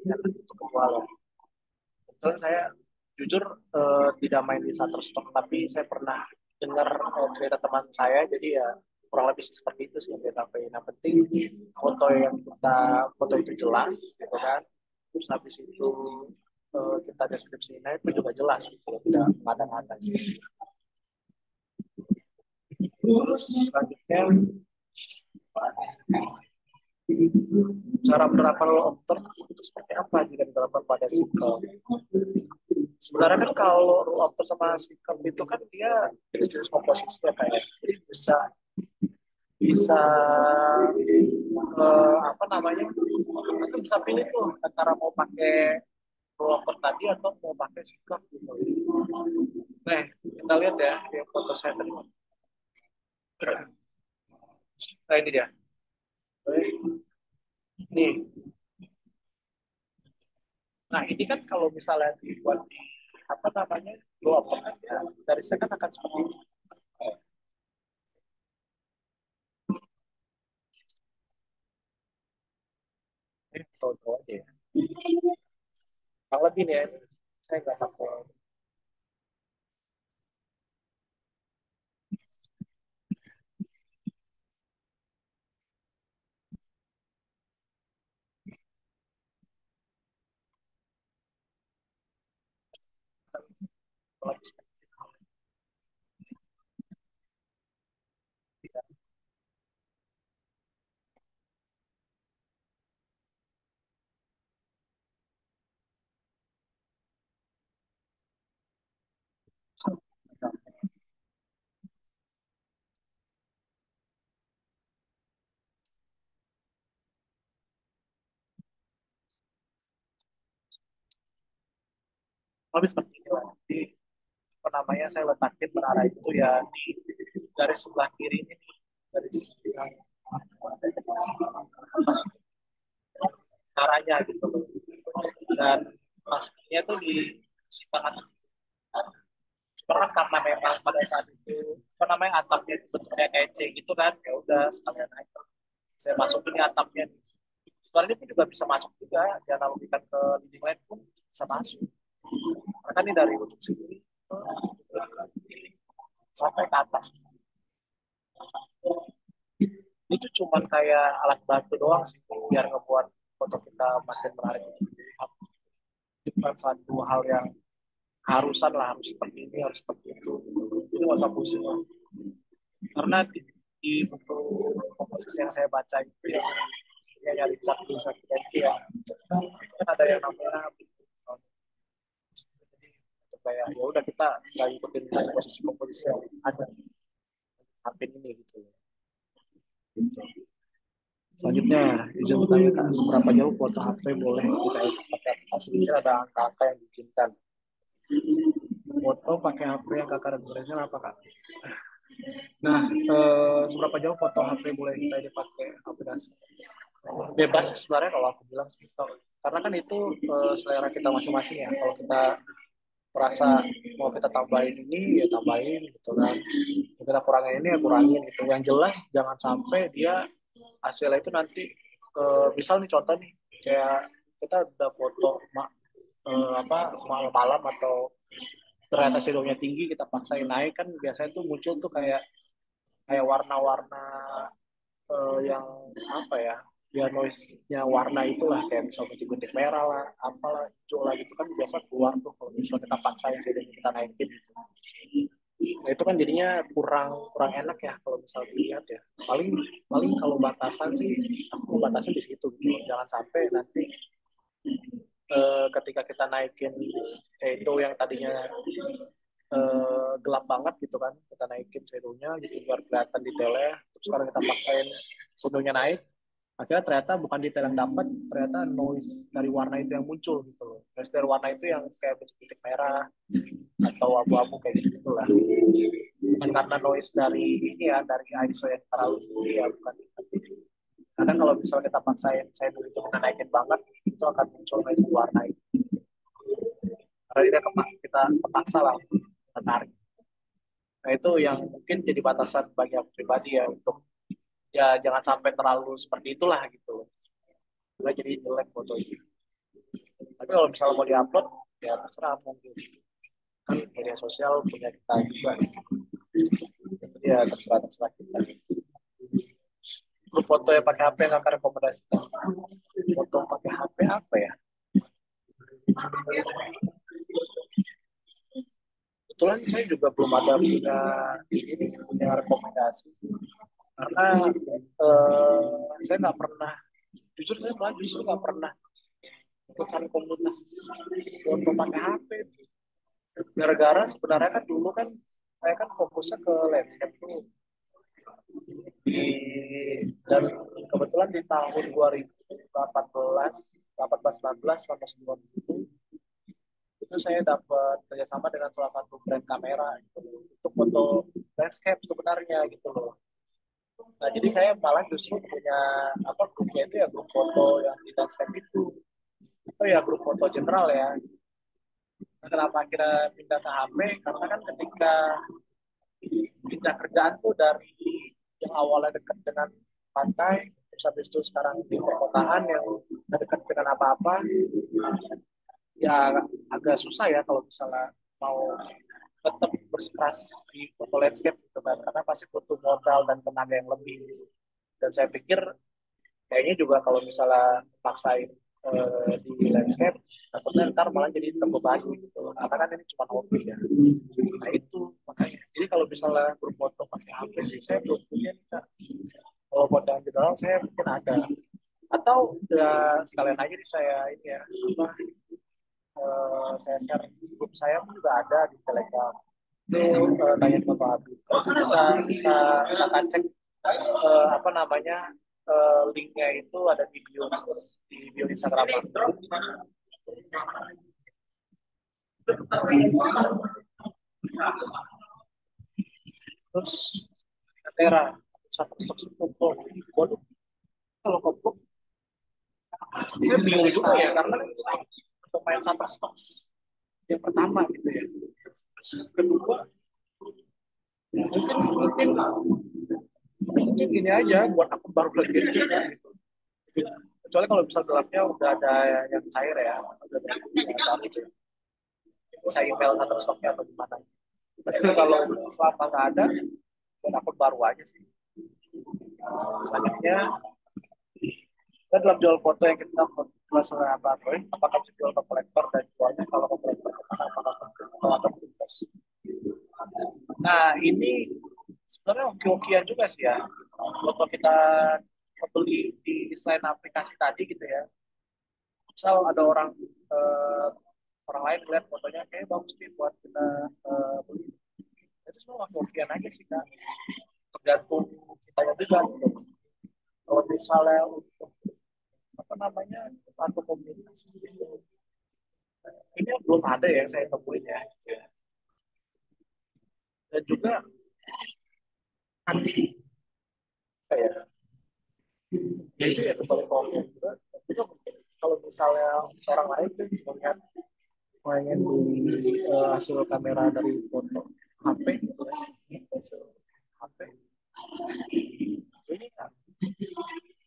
enak untuk kejualan. Kebetulan saya jujur tidak main di Shutterstock, tapi saya pernah dengar cerita teman saya, jadi ya kurang lebih seperti itu sih yang dia sampaikan. Yang penting foto itu jelas gitu kan, terus habis itu kita deskripsinya itu juga jelas gitu, tidak mengada-ngada sih. Terus selanjutnya cara penerapan law of third itu seperti apa jika diterapkan pada sikap? Sebenarnya kan kalau rule of third sama sikap itu kan dia jenis-jenis komposisi ya kayak, jadi bisa bisa apa namanya, itu bisa pilih tuh antara mau pakai rule of third tadi atau mau pakai sikap gitu. Nah kita lihat ya yang foto saya tadi. Nah ini dia. Nih, nah ini kan kalau misalnya dibuat di apa namanya rule of third kan ya, dari saya kan akan seperti ini. Tahu-tahu aja ya. Yang lebih nih ya, saya nggak pakai. Tapi seperti ini lah. Jadi apa namanya, saya letakin menara itu ya di garis sebelah kiri ini, garis yang atas menaranya gitu loh. Dan pastinya tuh di simpangan sekarang, karena memang pada saat itu apa namanya atapnya itu bentuknya kayak C gitu kan, ya udah sekalian aja saya masukin atapnya. Sebenarnya pun juga bisa masuk juga, dianalogikan ke dinding lain pun bisa masuk, karena kan ini dari ujung sini sampai ke atas. Itu cuma kayak alat bantu doang sih biar ngebuat foto kita makin menarik. Bukan satu hal yang harusan lah, harus seperti ini, harus seperti itu. Itu nggak usah pusing lah. Karena di buku komposisi yang saya baca itu yang nyari Richard Richard ya, kan ada yang namanya, jadi kayak ya udah kita nggak ikutin komposisi komposisi yang ada samping ini gitu. Selanjutnya, izin bertanya Kak, seberapa jauh foto HP boleh kita edit pakai aplikasi? Ini ada angka-angka yang diizinkan. Foto pakai HP yang kakak rekomendasikan apa Kak? Nah, seberapa jauh foto HP boleh kita dipakai aplikasi? Bebas sih sebenarnya kalau aku bilang sih. Karena kan itu selera kita masing-masing ya. Kalau kita merasa mau kita tambahin ini ya tambahin gitu kan. Mau kita kurangin ini ya kurangin gitu. Yang jelas jangan sampai dia hasilnya itu nanti misal nih contoh nih kayak kita udah foto apa malam-malam atau ternyata shadow-nya tinggi kita paksain naik kan biasanya tuh muncul tuh kayak kayak warna-warna yang apa ya dia noise-nya warna itulah kayak misalnya bintik-bintik merah lah apalah hijau lah gitu kan biasa keluar tuh kalau misalnya kita paksain shadow kita naikin gitu. Nah, itu kan jadinya kurang kurang enak ya kalau misalnya dilihat ya. Paling paling kalau batasan sih aku mau batasin di situ gitu. Jangan sampai nanti ketika kita naikin shadow yang tadinya gelap banget gitu kan, kita naikin shadow-nya gitu biar kelihatan detailnya. Terus sekarang kita paksain shadow-nya naik, akhirnya ternyata bukan detail yang dapat, ternyata noise dari warna itu yang muncul gitu loh. Noise dari warna itu yang kayak bintik merah atau abu-abu kayak gitu gitulah. Bukan karena noise dari ini ya dari ISO yang terlalu tinggi ya bukan. Kadang kalau misalnya kita paksain shadow itu kita naikin banget itu akan muncul noise warna itu karena dia kita kepaksa lah kita tarik. Nah itu yang mungkin jadi batasan bagi aku pribadi ya untuk ya jangan sampai terlalu seperti itulah gitu karena jadi jelek foto itu. Tapi kalau misalnya mau diupload ya terserah mungkin kan media sosial punya kita juga gitu. Jadi ya terserah terserah kita. Lu foto yang pakai HP nggak rekomendasikan. Foto pakai HP apa ya? Kebetulan saya juga belum ada punya ini punya rekomendasi karena saya nggak pernah jujur saya malah justru nggak pernah ikutan komunitas foto pakai HP itu. Gara-gara sebenarnya kan dulu kan saya kan fokusnya ke landscape tuh di dan kebetulan di tahun 2018 18 19 sampai 20 itu saya dapat kerjasama dengan salah satu brand kamera gitu, untuk foto landscape sebenarnya gitu loh. Nah jadi saya malah justru punya apa grupnya itu ya grup foto yang di landscape itu ya grup foto general ya. Nah, kenapa akhirnya pindah ke HP? Karena kan ketika pindah kerjaan tuh dari yang awalnya dekat dengan pantai, terus habis itu sekarang di perkotaan yang nggak dekat dengan apa-apa, ya agak susah ya kalau misalnya mau tetap bersikeras di foto landscape gitu kan, karena pasti butuh modal dan tenaga yang lebih. Dan saya pikir kayaknya juga kalau misalnya paksain di landscape, takutnya ntar malah jadi terbebani gitu. Karena kan ini cuma hobi ya. Nah itu makanya. Jadi kalau misalnya berfoto pakai HP sih saya belum punya nih Kak. Kalau foto yang general saya mungkin ada. Atau ya sekalian aja nih saya ini ya apa saya share grup saya pun juga ada di Telegram. Itu tanya foto Habib. Itu bisa bisa kita akan cek apa namanya linknya itu ada di bio di bio Instagram aku. Terus Tera satu stok koplo. Waduh, kalau koplo saya bingung juga ya karena saya pemain satu stok yang pertama gitu ya. Terus kedua mungkin mungkin gini aja buat akun baru lagi kecil ya. Gitu. Kecuali kalau misal gelapnya udah ada yang cair ya, udah ada yang baru gitu. Bisa email atau stoknya atau gimana. Kalau selama nggak ada, buat akun baru aja sih. Selanjutnya kita dalam jual foto yang kita masalah apa apakah bisa jual ke kolektor dan jualnya kalau ke kolektor kemana apakah atau bungkus. Nah ini sebenarnya oke-okean juga sih ya foto kita beli di selain aplikasi tadi gitu ya. Misal ada orang lain lihat fotonya kayak bagus nih buat kita beli. Itu semua oke-okean aja sih kak. Tergantung kita juga. Gitu. Kalau misalnya untuk apa namanya atau komunitas gitu ini belum ada yang saya temuin ya. Dan juga kayak ya itu ya kembali ke orang juga itu mungkin kalau misalnya orang lain tuh melihat pengen di hasil kamera dari foto HP gitu ya hasil HP ini kan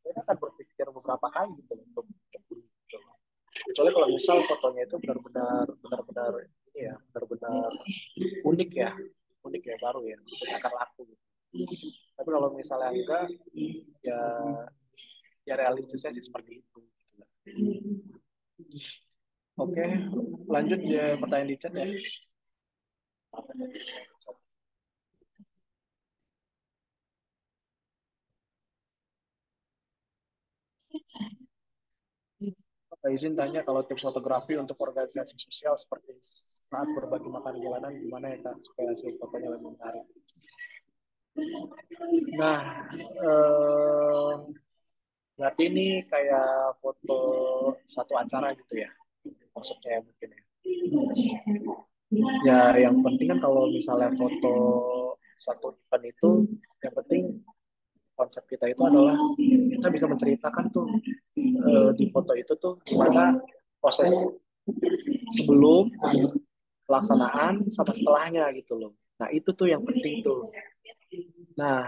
mereka akan berpikir beberapa kali gitu loh untuk beli gitu. Kecuali kalau misal fotonya itu benar-benar ini ya benar-benar unik ya baru ya jadi akan laku gitu. Tapi kalau misalnya enggak ya ya realistisnya sih seperti itu gitu. Oke, lanjut ya pertanyaan di chat ya. Pak izin tanya kalau tips fotografi untuk organisasi sosial seperti saat berbagi makan di jalanan gimana ya Kak supaya hasil fotonya lebih menarik. Nah, eh, berarti ini kayak foto satu acara gitu ya maksudnya ya mungkin ya. Ya yang penting kan kalau misalnya foto satu event itu yang penting konsep kita itu adalah kita bisa menceritakan tuh di foto itu tuh gimana proses sebelum pelaksanaan sama setelahnya gitu loh. Nah itu tuh yang penting tuh. Nah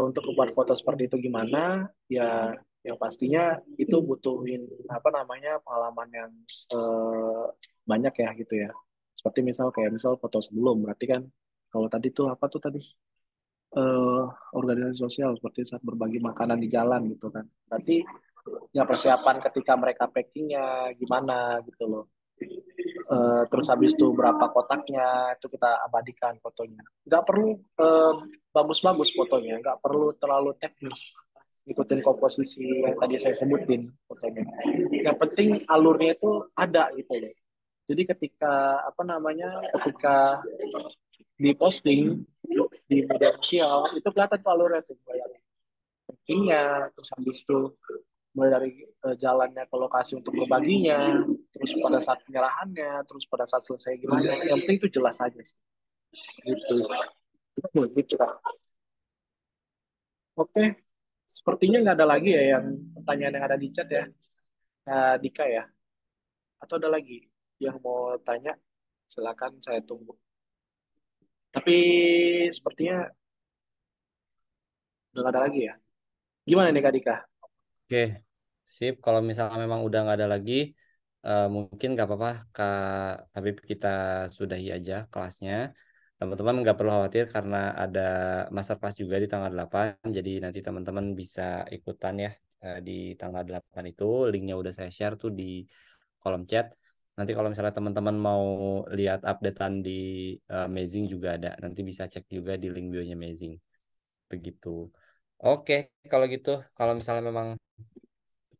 untuk membuat foto seperti itu gimana? Ya yang pastinya itu butuhin apa namanya pengalaman yang eh, banyak ya gitu ya. Seperti misal foto sebelum berarti kan kalau tadi tuh apa tuh tadi eh, organisasi sosial seperti saat berbagi makanan di jalan gitu kan. Berarti ya persiapan ketika mereka packingnya gimana gitu loh. Terus habis itu berapa kotaknya itu kita abadikan fotonya. Nggak perlu bagus-bagus fotonya, nggak perlu terlalu teknis. Ikutin komposisi yang tadi saya sebutin fotonya. Yang penting alurnya itu ada gitu loh. Jadi ketika apa namanya, ketika di posting di media sosial itu kelihatan tuh alurnya tuh mulai dari packingnya, terus habis itu mulai dari jalannya ke lokasi untuk berbaginya, terus pada saat penyerahannya, terus pada saat selesai gimana. Yang penting itu jelas aja sih. Gitu. Gitu, Kak. Oke, sepertinya nggak ada lagi ya yang pertanyaan yang ada di chat ya, Dika ya. Atau ada lagi yang mau tanya? Silakan saya tunggu. Tapi sepertinya udah nggak ada lagi ya. Gimana nih Kak Dika? Oke, sip. Kalau misalnya memang udah nggak ada lagi, mungkin nggak apa-apa, Kak Habib kita sudahi aja kelasnya. Teman-teman nggak perlu khawatir karena ada masterclass juga di tanggal 8. Jadi nanti teman-teman bisa ikutan ya di tanggal 8 itu. Linknya udah saya share tuh di kolom chat. Nanti kalau misalnya teman-teman mau lihat updatean di Amazing juga ada. Nanti bisa cek juga di link bio-nya Amazing. Begitu. Oke, kalau gitu, kalau misalnya memang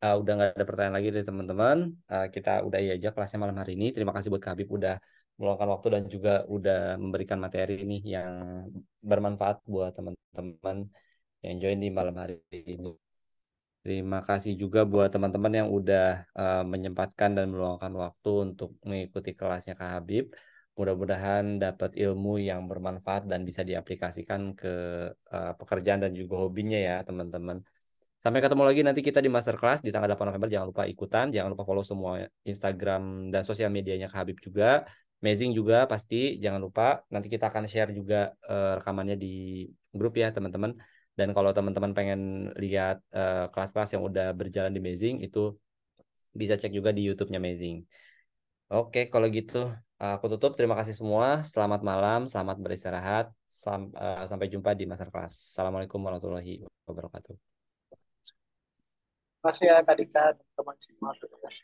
udah nggak ada pertanyaan lagi dari teman-teman. Kita udahi aja kelasnya malam hari ini. Terima kasih buat Kak Habib udah meluangkan waktu dan juga udah memberikan materi ini yang bermanfaat buat teman-teman yang join di malam hari ini. Terima kasih juga buat teman-teman yang udah menyempatkan dan meluangkan waktu untuk mengikuti kelasnya Kak Habib. Mudah-mudahan dapat ilmu yang bermanfaat dan bisa diaplikasikan ke pekerjaan dan juga hobinya ya, teman-teman. Sampai ketemu lagi nanti kita di masterclass di tanggal 8 November. Jangan lupa ikutan, jangan lupa follow semua Instagram dan sosial medianya Kak Habib juga. Amazing juga pasti, jangan lupa. Nanti kita akan share juga rekamannya di grup ya teman-teman. Dan kalau teman-teman pengen lihat kelas-kelas yang udah berjalan di Amazing, itu bisa cek juga di YouTube-nya Amazing. Oke, kalau gitu aku tutup. Terima kasih semua. Selamat malam, selamat beristirahat. Sampai jumpa di masterclass. Assalamualaikum warahmatullahi wabarakatuh. Terima kasih ya Kak Dika, teman semua. Terima kasih.